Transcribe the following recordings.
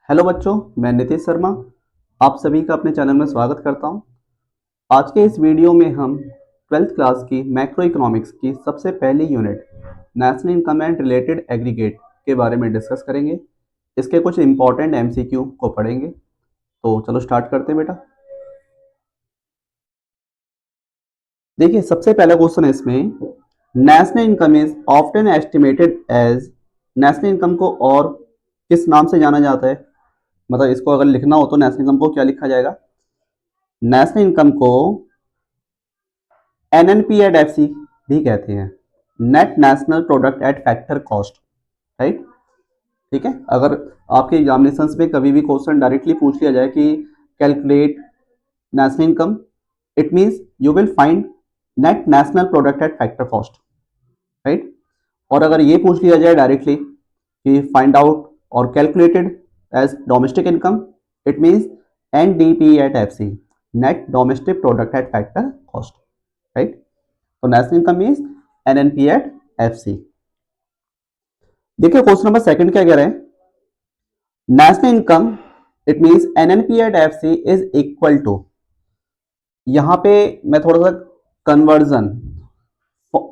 Hello बच्चों, मैं नितिश शर्मा आप सभी का अपने चैनल में स्वागत करता हूं। आज के इस वीडियो में हम 12th क्लास की मैक्रो इकोनॉमिक्स की सबसे पहली unit national income and related aggregate के बारे में डिस्कस करेंगे। इसके कुछ इंपॉर्टेंट एमसीक्यू को पढ़ेंगे। तो चलो स्टार्ट करते हैं बेटा। देखिए, सबसे पहला क्वेश्चन है इसमें, national income is often estimated as. National income को और किस नाम से जाना जाता है? मतलब इसको अगर लिखना हो तो नेशनल इनकम को क्या लिखा जाएगा? नेशनल इनकम को एनएनपी एट एफसी भी कहते हैं, net national product at factor cost. Right, ठीक है। अगर आपके एग्जामिनेशंस में कभी भी क्वेश्चन डायरेक्टली पूछ लिया जाए कि calculate national income, it means you will find net national product at factor cost. Right, और अगर ये पूछ लिया जाए डायरेक्टली कि फाइंड आउट और calculated as domestic income, it means NDP at FC, net domestic product at factor cost. Right, तो national income means NNP at FC. देखिए क्वेश्चन नंबर सेकंड क्या कह रहे हैं, national income it means NNP at FC is equal to. यहां पे मैं थोड़ा सा कन्वर्जन,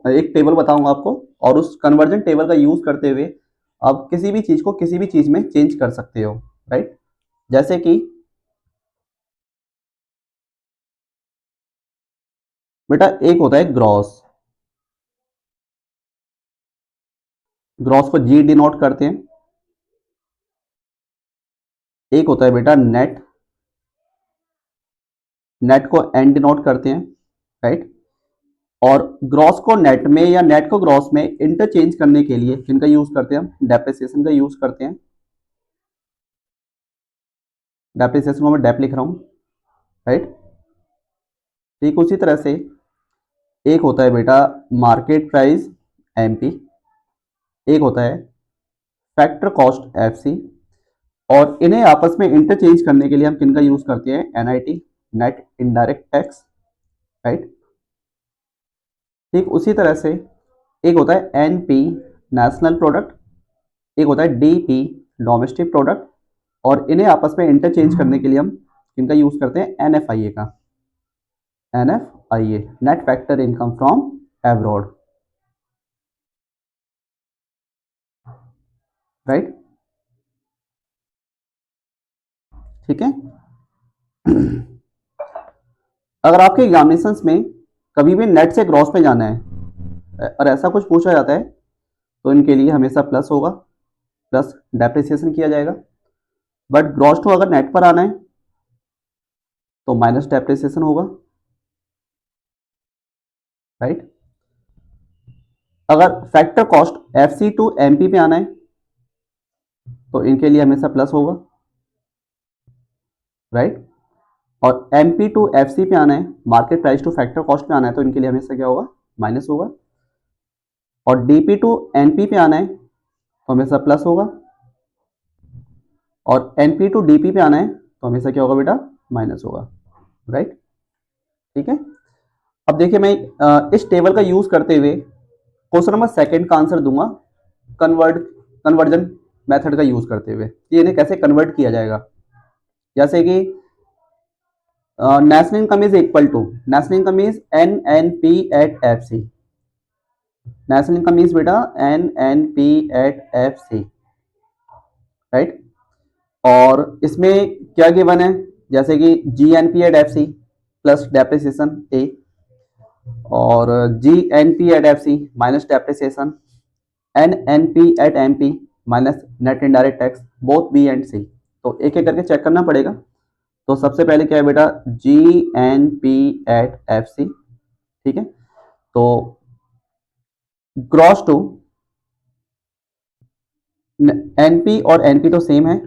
एक टेबल बताऊंगा आपको, और उस कन्वर्जन टेबल का यूज करते हुए आप किसी भी चीज को किसी भी चीज में चेंज कर सकते हो। राइट, जैसे कि बेटा एक होता है ग्रॉस, ग्रॉस को जी डिनोट करते हैं। एक होता है बेटा नेट, नेट को एन डिनोट करते हैं। राइट, और ग्रॉस को नेट में या नेट को ग्रॉस में इंटरचेंज करने के लिए किनका यूज करते हैं हम? डेप्रिसिएशन का यूज करते हैं। डेप्रिसिएशन को मैं डेप लिख रहा हूं। राइट, ठीक उसी तरह से एक होता है बेटा मार्केट प्राइस एमपी, एक होता है फैक्टर कॉस्ट एफसी, और इन्हें आपस में इंटरचेंज करने के लिए हम किनका यूज करते हैं? NIT, net indirect tax. Right, ठीक उसी तरह से एक होता है एनपी नेशनल प्रोडक्ट, एक होता है डीपी डोमेस्टिक प्रोडक्ट, और इन्हें आपस में इंटरचेंज करने के लिए हम इनका यूज करते हैं एनएफआईए का, NFIA net factor income from abroad. Right, ठीक है। अगर आपके एग्जामिनेशंस में कभी भी नेट से ग्रॉस पे जाना है और ऐसा कुछ पूछा जाता है तो इनके लिए हमेशा प्लस होगा, प्लस डेप्रिसिएशन किया जाएगा। बट ग्रॉस टू अगर नेट पर आना है तो माइनस डेप्रिसिएशन होगा। राइट, अगर factor cost FC to MP पे आना है तो इनके लिए हमेशा प्लस होगा। राइट, और एमपी टू एफसी पे आना है, market price to factor cost पे आना है, तो इनके लिए हमेशा क्या होगा? माइनस होगा। और डीपी टू एनपी पे आना है तो हमेशा प्लस होगा, और एनपी टू डीपी पे आना है तो हमेशा क्या होगा बेटा? माइनस होगा। राइट, ठीक है। अब देखिए मैं इस टेबल का यूज करते हुए क्वेश्चन नंबर सेकंड का आंसर दूंगा कन्वर्ट कन्वर्जन मेथड का यूज करते हुए कि इन्हें कैसे कन्वर्ट किया जाएगा। जैसे कि national income is equal to, national income is N N P at F C, national income is बेटा N N P at F C. Right, और इसमें क्या गिवन है? जैसे कि G N P at F C plus depreciation A, और G N P at F C minus depreciation, N N P at M P minus net indirect tax, both B and C. तो एक एक करके check करना पड़ेगा। तो सबसे पहले क्या है बेटा? G N P at F C, ठीक है। तो ग्रॉस टू एनपी और एनपी तो सेम है,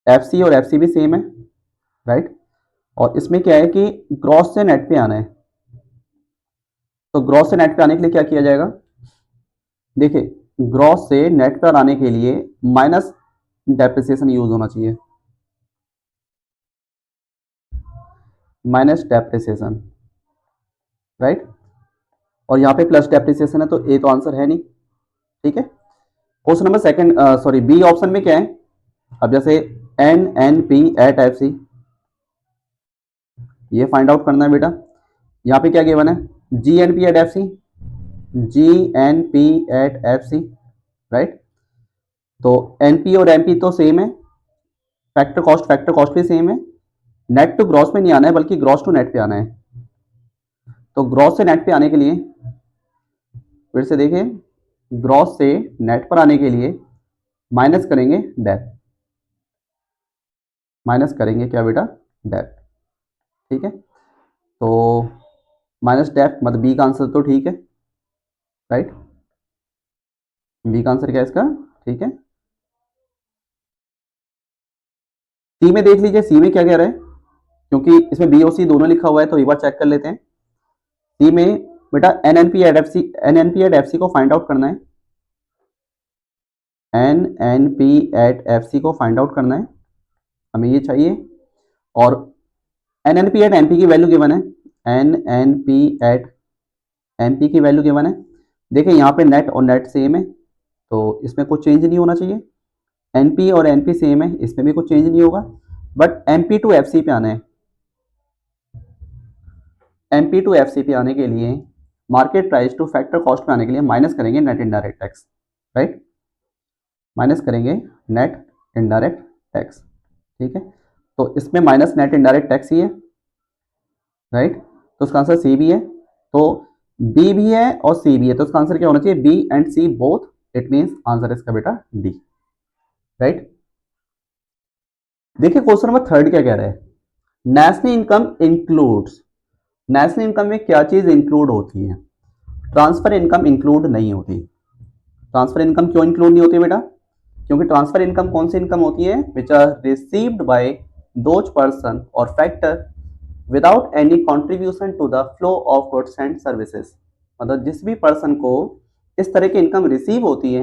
एफसी और एफसी भी सेम है। राइट, और इसमें क्या है कि ग्रॉस से नेट पे आना है, तो ग्रॉस से नेट पे आने के लिए क्या किया जाएगा? देखिए, ग्रॉस से नेट पर आने के लिए माइनस डेप्रिसिएशन यूज होना चाहिए, माइनस डेप्रिसिएशन। राइट, और यहाँ पे प्लस डेप्रिसिएशन है तो ए तो आंसर है नहीं। ठीक है, question number second, sorry B option में क्या है? अब जैसे N N P at F C, ये फाइंड आउट करना है बेटा। यहाँ पे क्या गिवन है, G N P at F C, G N P at F C, right. तो एनपी और एमपी तो सेम है, फैक्टर कॉस्ट भी सेम है। नेट टू ग्रॉस में नहीं आना है बल्कि ग्रॉस टू नेट पे आना है। तो ग्रॉस से नेट पे आने के लिए फिर से देखें, ग्रॉस से नेट पर आने के लिए माइनस करेंगे डेप्थ, माइनस करेंगे क्या बेटा, डेप्थ, ठीक है। तो माइनस डेप्थ मतलब बी का आंसर तो ठीक है, राइट। बी का आंसर क्या है इसका, ठीक है। सी में देख लीजिए, सी में क्या कह रहा है, क्योंकि इसमें बी और सी दोनों लिखा हुआ है तो एक बार चेक कर लेते हैं। सी में बेटा N N P at F C, N N P at F C को फाइंड आउट करना है, N N P at F C को फाइंड आउट करना है, हमें ये चाहिए। और N N P at M P की वैल्यू गिवन है, N N P at M P की वैल्यू गिवन है। देखिए यहाँ पे नेट और नेट सेम है तो इसमें कुछ चेंज नहीं होना चाहिए, एन पी और एन पी सेम है इसमें भी कुछ चेंज नहीं होगा। But M P to F C पे आना है, M P to F C पे आने के लिए market price to factor cost पे आने के लिए माइनस करेंगे net indirect tax, right. Minus करेंगे नेट इनडायरेक्ट टैक्स, ठीक है। तो इसमें माइनस नेट इनडायरेक्ट टैक्स ही है, राइट। तो उसका आंसर सी भी है, तो बी भी है और सी भी है, तो उसका आंसर क्या होना चाहिए, B and C both, it means answer इसका बेटा डी, राइट। देखिए क्वेश्चन नंबर थर्ड क्या कह रहा है, national income includes, national income में क्या चीज इंक्लूड होती है, ट्रांसफर इनकम इंक्लूड नहीं होती। ट्रांसफर इनकम क्यों इंक्लूड नहीं होती बेटा, क्योंकि ट्रांसफर इनकम कौन सी इनकम होती है, which are received by those person और factor without any contribution to the flow of goods and services. मतलब जिस भी पर्सन को इस तरह की इनकम रिसीव होती है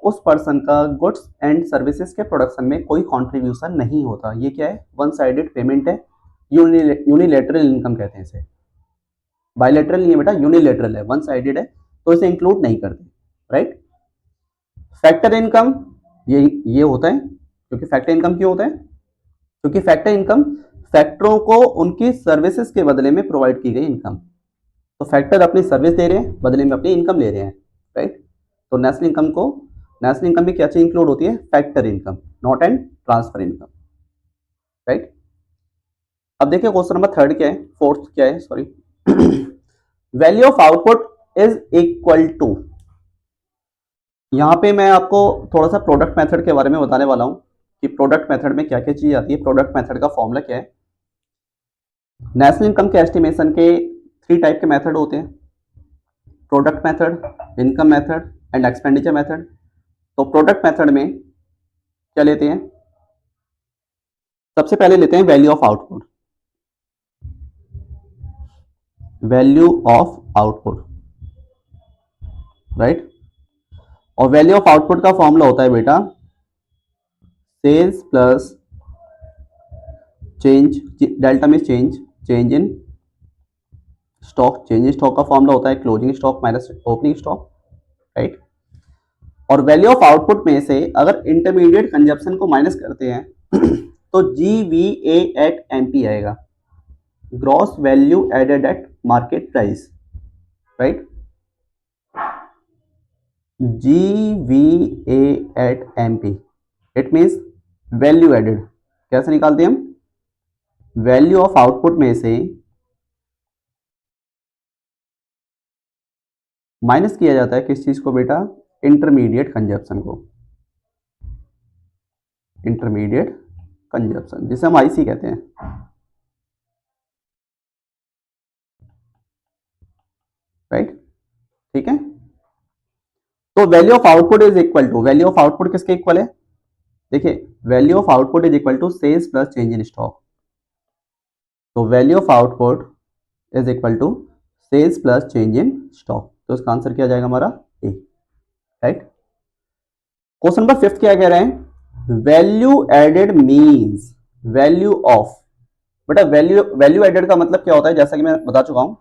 उस पर्सन का गुड्स एंड सर्विसेज के प्रोडक्शन में कोई कॉन्ट्रीब्यूशन नहीं होता। ये क्या है, वन साइडेड पेमेंट है, यूनिलेटरल इनकम कहते हैं इसे, बायलेटरल नहीं है बेटा, यूनिलेटरल है, वन साइडेड है, तो इसे इंक्लूड नहीं करते, राइट। फैक्टर इनकम ये होता है, क्योंकि फैक्टर इनकम क्यों होता है, क्योंकि फैक्टर इनकम फैक्टरों को उनकी सर्विसेज के बदले में प्रोवाइड की गई इनकम, तो फैक्टर अपनी सर्विस दे रहे हैं बदले में अपनी इनकम ले रहे हैं, राइट। तो नेशनल इनकम को, नेशनल इनकम में क्या चीज इंक्लूड होती है, factor income, not and transfer income, right. अब देखिए क्वेश्चन नंबर थर्ड क्या है, फोर्थ क्या है, sorry. Value of output is equal to, यहाँ पे मैं आपको थोड़ा सा प्रोडक्ट मेथड के बारे में बताने वाला हूँ कि प्रोडक्ट मेथड में क्या क्या चीज आती है। प्रोडक्ट मेथड का फॉर्मूला क्या है, नेशनल इनकम के एस्टिमेशन के 3 टाइप के मेथड होते हैं, product method, income method and expenditure method. तो प्रोडक्ट मेथड में क्या लेते हैं, सबसे पहले लेते हैं value of output, value of output, right. और वैल्यू ऑफ आउटपुट का फॉर्मूला होता है बेटा सेल्स प्लस चेंज, डेल्टा में change in stock, change in stock का फॉर्मूला होता है closing stock minus opening stock, right. और वैल्यू ऑफ आउटपुट में से अगर इंटरमीडिएट कंजप्शन को माइनस करते हैं तो GVA एट MP आएगा, gross value added at market price, right. GVA at MP it means value added. कैसे निकालते हैं हम, वैल्यू ऑफ आउटपुट में से माइनस किया जाता है किस चीज को बेटा, इंटरमीडिएट कंजप्शन को, इंटरमीडिएट कंजप्शन जिसे हम IC कहते हैं, राइट, ठीक है। तो value of output is equal to, value of output किसके इक्वल है, देखिए value of output is equal to sales plus change in stock. तो value of output is equal to sales plus change in stock, तो इसका answer क्या जाएगा हमारा ए, right. Question number 5 क्या कह रहे हैं, value added means value of, बेटा वैल्यू एडेड का मतलब क्या होता है, जैसा कि मैं बता चुका हूं।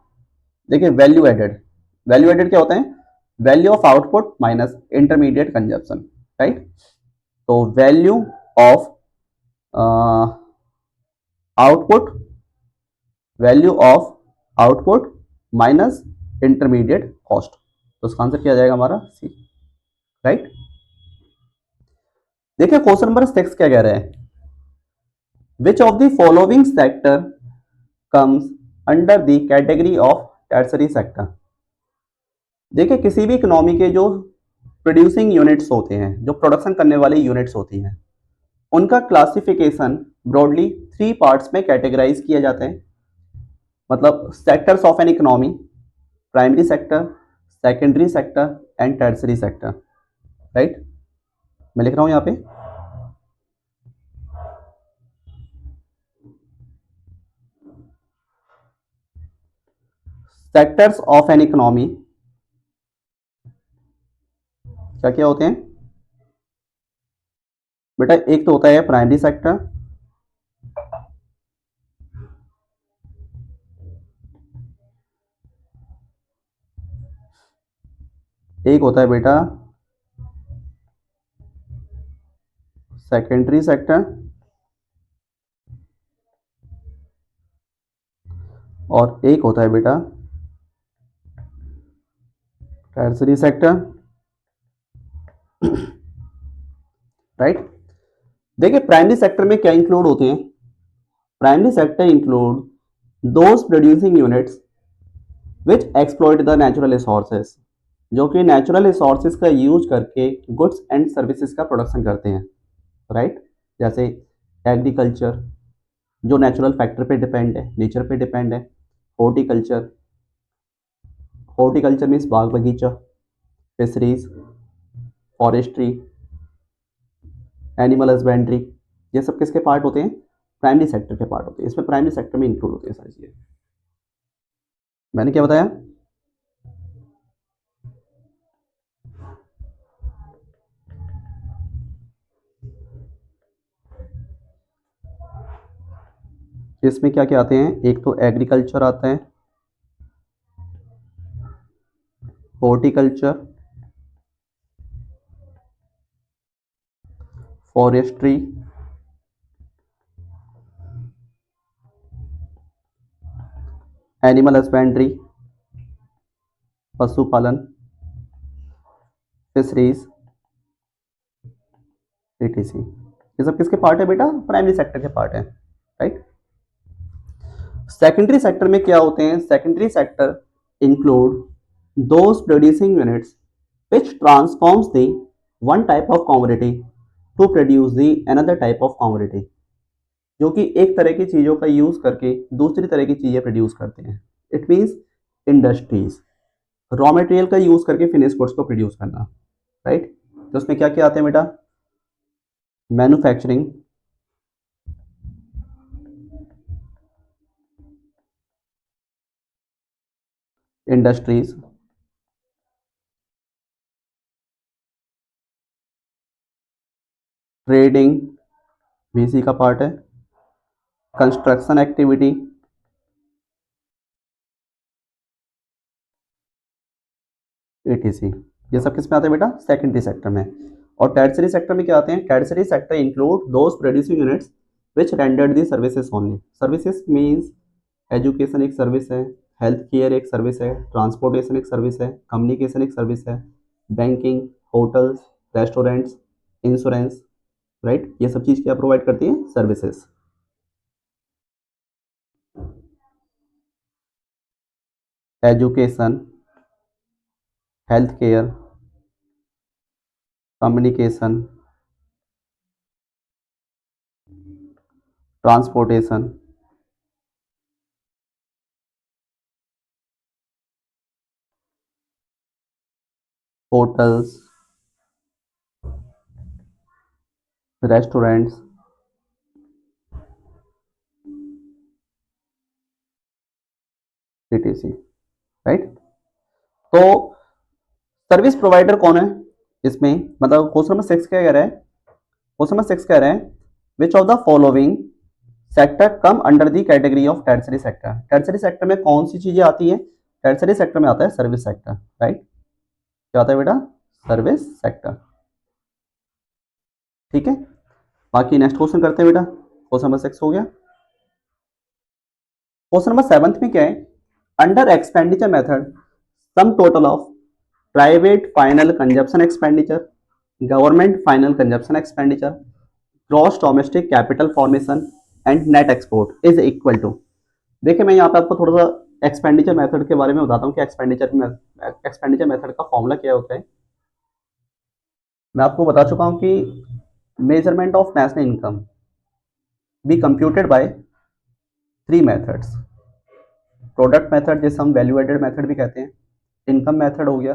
देखिए वैल्यू एडेड क्या होता है, value of output minus intermediate consumption, right. तो value of output, value of output minus intermediate cost, तो उसका आंसर क्या जाएगा हमारा सी, राइट। देखिए क्वेश्चन नंबर 6 क्या कह रहे हैं, which of the following sector comes under the category of tertiary sector. देखिए किसी भी इकोनॉमी के जो प्रोड्यूसिंग यूनिट्स होते हैं, जो प्रोडक्शन करने वाली यूनिट्स होती हैं, उनका क्लासिफिकेशन ब्रॉडली 3 पार्ट्स में कैटेगराइज किए जाते हैं। मतलब sectors of an economy, primary sector, secondary sector and tertiary sector, right. मैं लिख रहा हूं यहां पे, सेक्टर्स ऑफ एन इकोनॉमी क्या क्या होते हैं बेटा, एक तो होता है प्राइमरी सेक्टर, एक होता है बेटा सेकेंडरी सेक्टर, और एक होता है बेटा टर्शरी सेक्टर, राइट। देखिए प्राइमरी सेक्टर में क्या इंक्लूड होते हैं, primary sector include those producing units which exploit the natural resources, जो कि नेचुरल रिसोर्सेज का यूज करके गुड्स एंड सर्विसेज का प्रोडक्शन करते हैं, राइट। जैसे एग्रीकल्चर जो नेचुरल फैक्टर पे डिपेंड है, नेचर पे डिपेंड है, हॉर्टिकल्चर, हॉर्टिकल्चर मीन्स बाग बगीचा, फिशरीज, फॉरेस्ट्री, एनिमल हस्बेंड्री, ये सब किसके पार्ट होते हैं, प्राइमरी सेक्टर के पार्ट होते हैं। इसमें प्राइमरी सेक्टर में इंक्लूड होते हैं सारी चीजें। मैंने क्या बताया, इसमें क्या क्या आते हैं, एक तो एग्रीकल्चर आता है, हॉर्टिकल्चर, फॉरेस्ट्री, एनिमल हस्बेंड्री पशुपालन, फिशरीज, etc, ये सब किसके पार्ट है बेटा, प्राइमरी सेक्टर के पार्ट है, राइट। सेकेंडरी सेक्टर में क्या होते हैं, secondary sector include those producing units which transforms the one type of commodity to produce the another type of commodity, जो कि एक तरह की चीजों का यूज करके दूसरी तरह की चीजें प्रोड्यूस करते हैं। It means industries, raw material का यूज करके फिनिश गुड्स को प्रोड्यूस करना, राइट। तो उसमें क्या क्या आते हैं बेटा, मैन्युफैक्चरिंग, इंडस्ट्रीज, ट्रेडिंग भी इसी का पार्ट है, कंस्ट्रक्शन एक्टिविटी, etc, ये सब किस में आते हैं बेटा, सेकेंडरी सेक्टर में। और टर्शरी सेक्टर में क्या आते हैं, tertiary sector include those producing units which rendered the services only. Services means education एक सर्विस है, हेल्थ केयर एक सर्विस है, ट्रांसपोर्टेशन एक सर्विस है, कम्युनिकेशन एक सर्विस है, banking, hotels, restaurants, insurance, right. ये सब चीज क्या प्रोवाइड करती है, services. Education, health care, communication, transportation, hotels, restaurants, etc, right. तो सर्विस प्रोवाइडर कौन है इसमें, मतलब क्वेश्चन नंबर 6 क्या कह रहा है, क्वेश्चन नंबर 6 कह रहे हैं which of the following sector come under the category of tertiary sector. Tertiary sector में कौन सी चीजें आती हैं, टर्शरी सेक्टर में आता है सर्विस सेक्टर, राइट। क्या आता है बेटा, सर्विस सेक्टर, ठीक है। बाकी नेक्स्ट क्वेश्चन करते हैं बेटा। क्वेश्चन नंबर 6 हो गया। क्वेश्चन नंबर 7 में क्या है, under expenditure method sum total of private final consumption expenditure, government final consumption expenditure, gross domestic capital formation and net export is equal to. देखिए मैं यहाँ पे आपको थोड़ा सा एक्सपेंडिचर मेथड के बारे में बताता हूँ कि एक्सपेंडिचर मेथड का फॉर्मूला क्या होता है। मैं आपको बता चुका हूँ कि measurement of national income be computed by 3 methods. Product method जिसे हम वैल्यू एडेड मेथड भी कहते हैं, इनकम मेथड हो गया,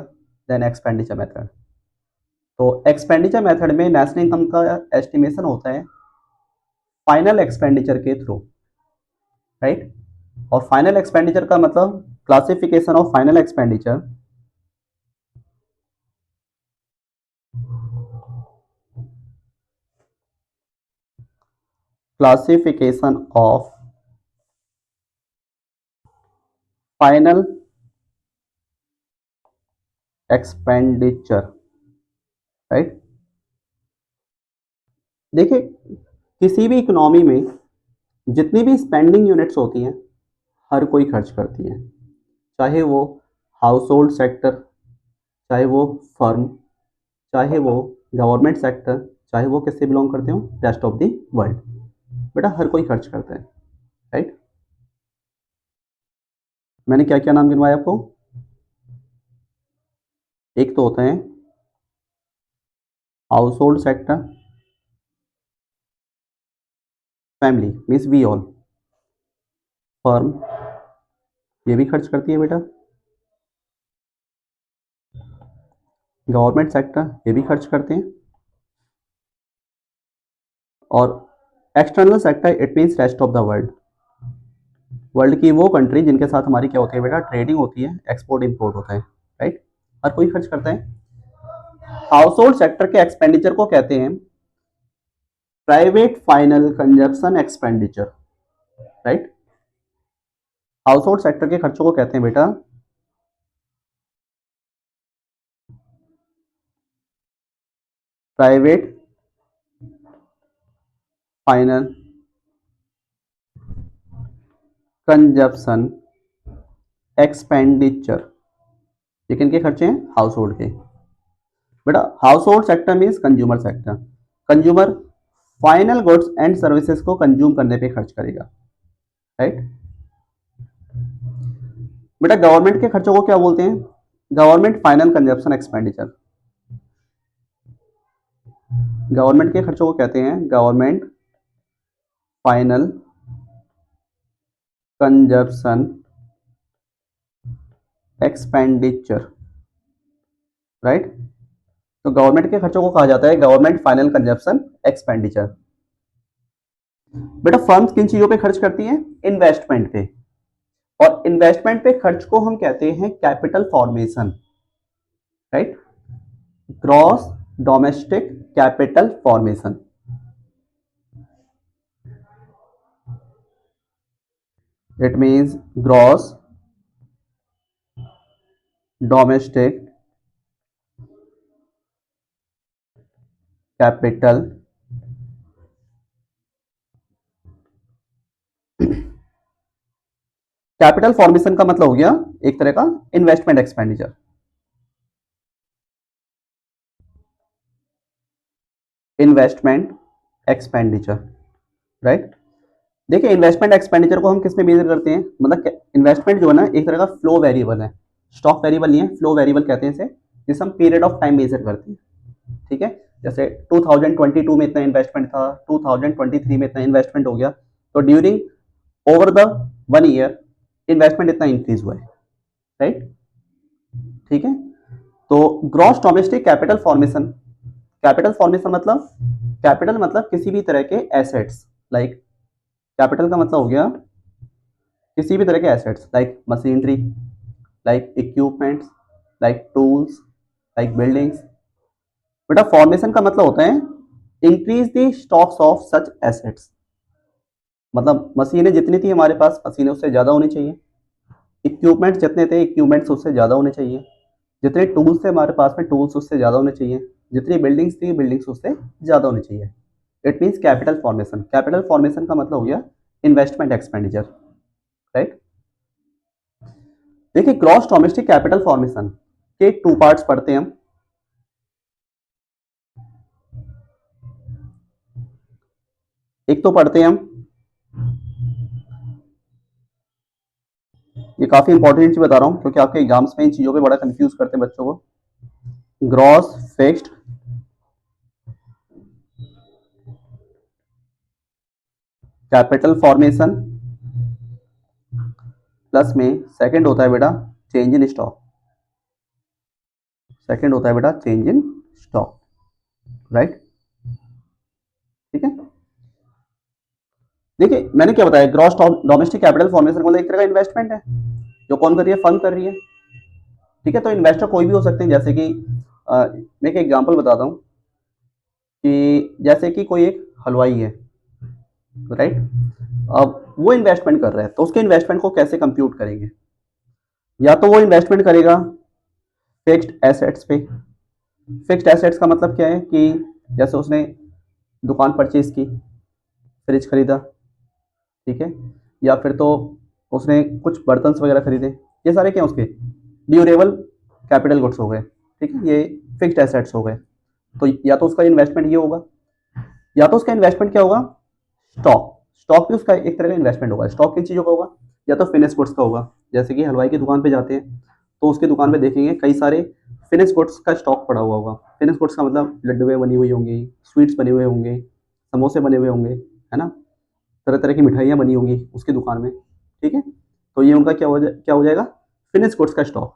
देन एक्सपेंडिचर मेथड। तो एक्सपेंडिचर मेथड में नेशनल इनकम का एस्टिमेशन होता है फाइनल एक्सपेंडिचर के थ्रू, राइट। और फाइनल एक्सपेंडिचर का मतलब classification of final expenditure classification of final expenditure, right. देखिए किसी भी इकोनॉमी में जितनी भी स्पेंडिंग यूनिट्स होती हैं हर कोई खर्च करती है, चाहे वो हाउस होल्ड सेक्टर, चाहे वो फर्म, चाहे वो गवर्नमेंट सेक्टर, चाहे वो किससे बिलोंग करते हो, रेस्ट ऑफ द वर्ल्ड। बेटा हर कोई खर्च करता है, राइट। मैंने क्या क्या नाम गिनवाया आपको, एक तो होता है household sector, family means we all, firm ये भी खर्च करती है बेटा, गवर्नमेंट सेक्टर ये भी खर्च करते हैं, और external sector it means rest of the world. World की वो कंट्री जिनके साथ हमारी क्या होती है बेटा, ट्रेडिंग होती है, एक्सपोर्ट इंपोर्ट होता है, राइट। हर कोई खर्च करता है। हाउस होल्ड सेक्टर के एक्सपेंडिचर को कहते हैं private final consumption expenditure, right. House hold sector के खर्चों को कहते हैं बेटा प्राइवेट फाइनल कंजप्शन एक्सपेंडिचर। ये किन के खर्चे हैं, हाउस होल्ड के। बेटा house hold sector means consumer sector, consumer final goods and services को कंज्यूम करने पे खर्च करेगा, राइट। बेटा गवर्नमेंट के खर्चों को क्या बोलते हैं, government final consumption expenditure. Government के खर्चों को कहते हैं government final consumption expenditure, right. तो गवर्नमेंट के खर्चों को कहा जाता है गवर्नमेंट फाइनल कंजप्शन एक्सपेंडिचर। बेटा फर्म्स किन चीजों पे खर्च करती हैं, इन्वेस्टमेंट पे, और इन्वेस्टमेंट पे खर्च को हम कहते हैं capital formation, right. Gross domestic capital formation, it means gross domestic capital capital formation का मतलब हो गया एक तरह का investment expenditure. Investment expenditure, right. देखिए इन्वेस्टमेंट एक्सपेंडिचर को हम किस में मेजर करते हैं, मतलब इन्वेस्टमेंट जो है ना एक तरह का फ्लो वेरिएबल है, स्टॉक वेरिएबल नहीं है, फ्लो वेरिएबल कहते हैं इसे, जिसे हम पीरियड ऑफ टाइम मेजर करते हैं, ठीक है। जैसे 2022 में इतना इन्वेस्टमेंट था, 2023 में इतना इन्वेस्टमेंट हो गया, तो during over the 1 year investment इतना इंक्रीज हुआ है, राइट, ठीक है। तो gross domestic capital formation, capital formation मतलब, कैपिटल मतलब किसी भी तरह के एसेट्स, लाइक कैपिटल का मतलब हो गया किसी भी तरह के assets like machinery, like equipments, like tools, like buildings. बेटा फॉर्मेशन का मतलब होता है increase the stocks of such assets, मतलब मशीनें जितनी थी हमारे पास मशीनें उससे ज़्यादा होनी चाहिए, इक्विपमेंट्स जितने थे इक्विपमेंट्स उससे ज़्यादा होने चाहिए, जितने टूल्स थे हमारे पास में टूल्स उससे ज़्यादा होने चाहिए, जितनी बिल्डिंग्स थी बिल्डिंग्स उससे ज़्यादा होनी चाहिए। It means capital formation. Capital formation का मतलब हो गया इन्वेस्टमेंट एक्सपेंडिचर, राइट। देखिए ग्रॉस डोमेस्टिक कैपिटल फॉर्मेशन के टू पार्ट्स पढ़ते हैं हम। एक तो पढ़ते हैं हम, ये काफी इंपॉर्टेंट चीज बता रहा हूं क्योंकि आपके एग्जाम्स में इन चीजों पे बड़ा कंफ्यूज करते हैं बच्चों को। Gross fixed capital formation plus में सेकंड होता है बेटा चेंज इन स्टॉक। सेकंड होता है बेटा चेंज इन स्टॉक, राइट। ठीक है, देखिए मैंने क्या बताया, ग्रॉस डोमेस्टिक कैपिटल फॉर्मेशन मतलब एक तरह का इन्वेस्टमेंट है जो कौन कर रही है, फर्म कर रही है। ठीक है, तो इन्वेस्टर कोई भी हो सकते हैं, जैसे कि मैं एक एग्जांपल बताता हूँ कि जैसे कि कोई एक हलवाई है, राइट। अब वो इन्वेस्टमेंट कर रहा है तो उसके इन्वेस्टमेंट को कैसे कंप्यूट करेंगे, या तो वो इन्वेस्टमेंट करेगा फिक्स्ड एसेट्स पे। फिक्स्ड एसेट्स का मतलब क्या है कि जैसे उसने दुकान परचेज की, फ्रिज खरीदा, ठीक है, या फिर तो उसने कुछ बर्तन वगैरह खरीदे, ये सारे क्या उसके ड्यूरेबल कैपिटल गुड्स हो गए। ठीक है, ये फिक्स्ड एसेट्स हो गए। तो या तो उसका इन्वेस्टमेंट ये होगा, या तो उसका इन्वेस्टमेंट क्या होगा, स्टॉक। स्टॉक भी उसका एक तरह का इन्वेस्टमेंट होगा। स्टॉक किन चीज़ों का होगा, या तो फिनिश गुड्स का होगा, जैसे कि हलवाई की दुकान पे जाते हैं तो उसकी दुकान पे देखेंगे कई सारे फिनिश गुड्स का स्टॉक पड़ा हुआ होगा। फिनिश गुड्स का मतलब लड्डुएं बनी हुई होंगी, स्वीट्स बने हुए होंगे, समोसे बने हुए होंगे, है ना, तरह तरह की मिठाइयाँ बनी होंगी उसकी दुकान में। ठीक है, तो ये उनका क्या हो जाएगा, फिनिश गुड्स का स्टॉक।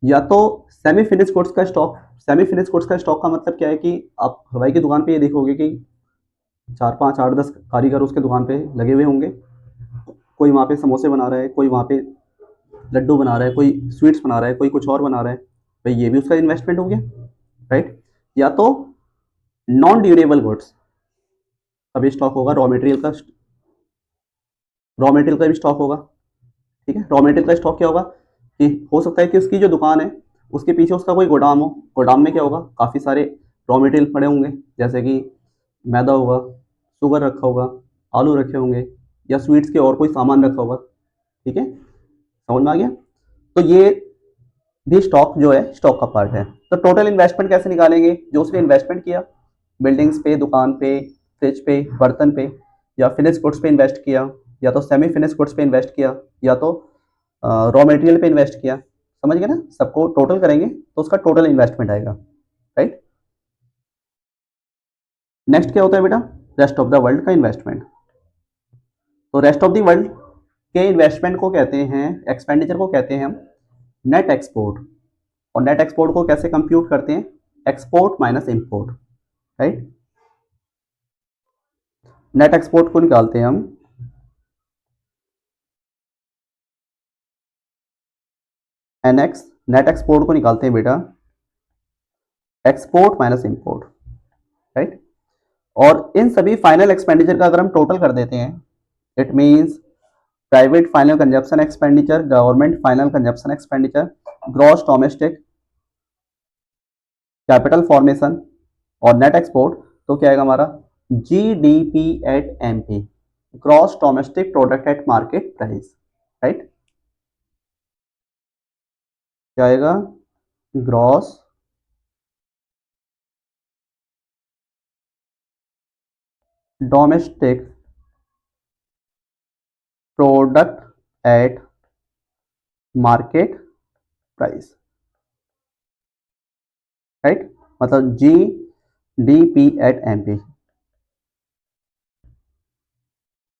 या तो सेमी फिनिश गुड्स का स्टॉक। सेमी फिनिश गुड्स का स्टॉक का मतलब क्या है कि आप हलवाई की दुकान पे ये देखोगे कि 4 5 8 10 कारीगर उसके दुकान पे लगे हुए होंगे। कोई वहाँ पे समोसे बना रहा है, कोई वहाँ पे लड्डू बना रहा है, कोई स्वीट्स बना रहा है, कोई कुछ और बना रहा है, भाई ये भी उसका इन्वेस्टमेंट हो गया, राइट। या तो नॉन ड्यूरेबल गुड्स का भी स्टॉक होगा, रॉ मटेरियल का भी स्टॉक होगा। ठीक है, रॉ मटेरियल का स्टॉक क्या होगा कि हो सकता है कि उसकी जो दुकान है उसके पीछे उसका कोई गोदाम हो। गोदाम में क्या होगा, काफ़ी सारे रॉ मटेरियल पड़े होंगे, जैसे कि मैदा होगा, शुगर रखा होगा, आलू रखे होंगे, या स्वीट्स के और कोई सामान रखा होगा। ठीक है, समझ में आ गया। तो ये भी स्टॉक जो है स्टॉक का पार्ट है। तो टोटल इन्वेस्टमेंट कैसे निकालेंगे, जो उसने इन्वेस्टमेंट किया बिल्डिंग्स पे, दुकान पे, फ्रिज पे, बर्तन पे, या फिनिश गुड्स पे इन्वेस्ट किया, या तो सेमी फिनिश गुड्स पे इन्वेस्ट किया, या तो रॉ मटेरियल पे इन्वेस्ट किया। समझ गए ना, सबको टोटल करेंगे तो उसका टोटल इन्वेस्टमेंट आएगा, राइट। नेक्स्ट क्या होता है बेटा, रेस्ट ऑफ द वर्ल्ड का इन्वेस्टमेंट। तो रेस्ट ऑफ द वर्ल्ड के इन्वेस्टमेंट को कहते हैं, एक्सपेंडिचर को कहते हैं हम नेट एक्सपोर्ट। और नेट एक्सपोर्ट को कैसे कंप्यूट करते हैं, export minus import, right. Net export को निकालते हैं हम एनएक्स, नेट एक्सपोर्ट को निकालते हैं बेटा एक्सपोर्ट माइनस इंपोर्ट, राइट। और इन सभी फाइनल एक्सपेंडिचर का अगर हम टोटल कर देते हैं, it means private final consumption expenditure, government final consumption expenditure, gross domestic capital formation और नेट एक्सपोर्ट, तो क्या आएगा हमारा GDP at MP, gross domestic product at market price, right. क्या आएगा, gross domestic product at market price, right. मतलब G D P at M P,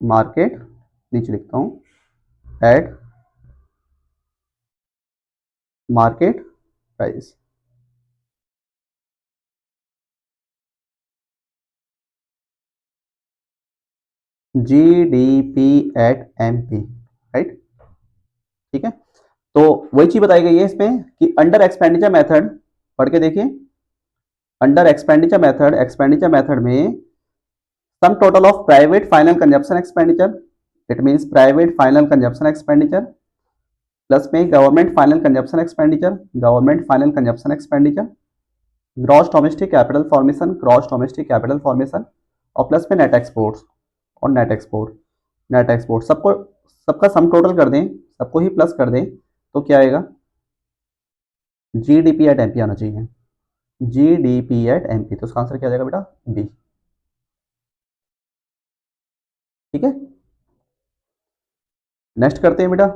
market, नीचे लिखता हूं at market price. G D P at M P, right. ठीक है, तो वही चीज बताई गई है इसमें कि अंडर एक्सपेंडिचर मेथड, पढ़ के देखिए। अंडर एक्सपेंडिचर मेथड में sum total of private final consumption expenditure, it means private final consumption expenditure plus में government final consumption expenditure, government final consumption expenditure, gross domestic capital formation, gross domestic capital formation, और plus में net exports और net export, net export सबको, सबका sum total कर दें, सबको ही plus कर दें, तो क्या आएगा, जीडीपी एट एमपी आना चाहिए, जीडीपी एट एमपी, तो इसका आंसर क्या आ जाएगा बेटा, बी। ठीक है, नेक्स्ट करते हैं बेटा।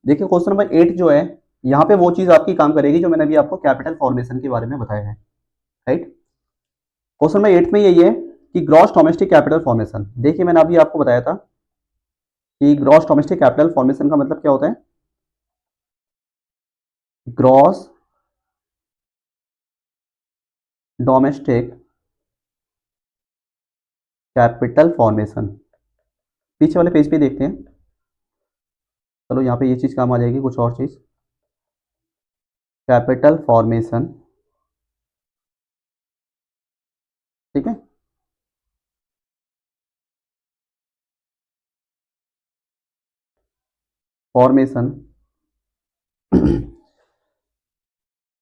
देखिए क्वेश्चन नंबर 8 जो है, यहाँ पे वो चीज आपकी काम करेगी जो मैंने अभी आपको कैपिटल फॉर्मेशन के बारे में बताया है, राइट। क्वेश्चन नंबर 8 में यही है कि ग्रॉस डोमेस्टिक कैपिटल फॉर्मेशन। देखिए मैंने अभी आपको बताया था कि ग्रॉस डोमेस्टिक कैपिटल फॉर्मेशन का मतलब क्या होता है, ग्रॉस डोमेस्टिक कैपिटल फॉर्मेशन। पीछे वाले पेज पे देखते हैं, चलो यहाँ पे ये चीज काम आ जाएगी, कुछ और चीज, कैपिटल फॉर्मेशन, ठीक है। फॉर्मेशन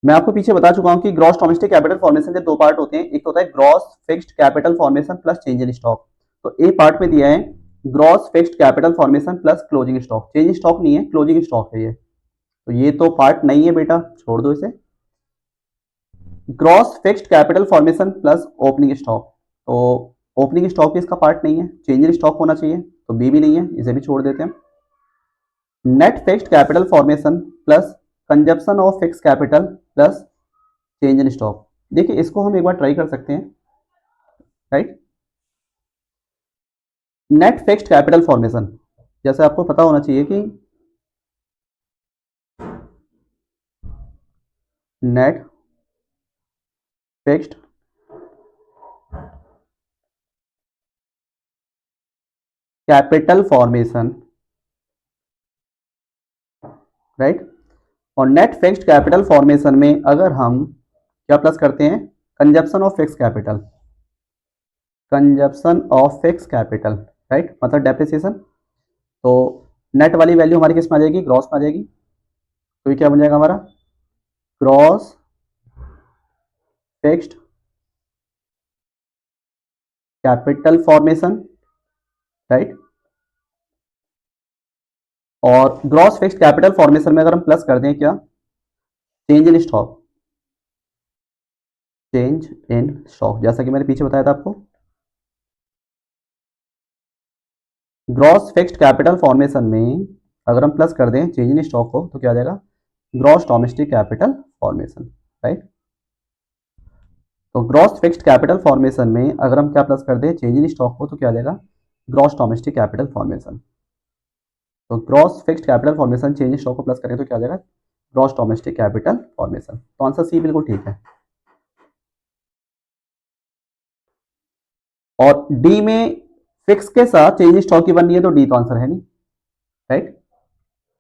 मैं आपको पीछे बता चुका हूं कि ग्रॉस डोमेस्टिक कैपिटल फॉर्मेशन के दो पार्ट होते हैं, एक होता है gross fixed capital formation plus change in stock. तो ए पार्ट में दिया है gross fixed capital formation plus closing stock, change stock नहीं है, क्लोजिंग स्टॉक है ये, तो ये तो पार्ट नहीं है बेटा, छोड़ दो इसे। Gross fixed capital formation plus opening stock, तो ओपनिंग स्टॉक भी इसका पार्ट नहीं है, चेंज इन स्टॉक होना चाहिए, तो बी भी नहीं है, इसे भी छोड़ देते हैं। Net fixed capital formation plus consumption of fix capital plus change in stock. देखिए इसको हम एक बार ट्राई कर सकते हैं, right. Net fixed capital formation, जैसे आपको पता होना चाहिए कि net fixed capital formation, right. और नेट फिक्स्ड कैपिटल फॉर्मेशन में अगर हम क्या प्लस करते हैं, consumption of fix capital, consumption of fix capital, right, मतलब डेप्रिसिएशन, तो नेट वाली वैल्यू हमारी किस में आ जाएगी, ग्रॉस में आ जाएगी, तो ये क्या बन जाएगा हमारा, gross fixed capital formation, right. और ग्रॉस फिक्स्ड कैपिटल फॉर्मेशन में अगर हम प्लस कर दें क्या, change in stock, change in stock, जैसा कि मैंने पीछे बताया था आपको, ग्रॉस फिक्स्ड कैपिटल फॉर्मेशन में अगर हम प्लस कर दें चेंज इन स्टॉक को, तो क्या आ जाएगा, gross domestic capital formation, right. तो ग्रॉस फिक्स्ड कैपिटल फॉर्मेशन में अगर हम क्या प्लस कर दें चेंज इन स्टॉक को, तो क्या आ जाएगा, ग्रॉस डोमेस्टिक कैपिटल फॉर्मेशन। तो gross fixed capital formation change in stock को प्लस करें तो क्या आ जाएगा, ग्रॉस डोमेस्टिक कैपिटल फॉर्मेशन, तो आंसर सी बिल्कुल ठीक है। और डी में फिक्स के साथ चेंज इन स्टॉक की बननी है, तो डी तो आंसर है नहीं, राइट।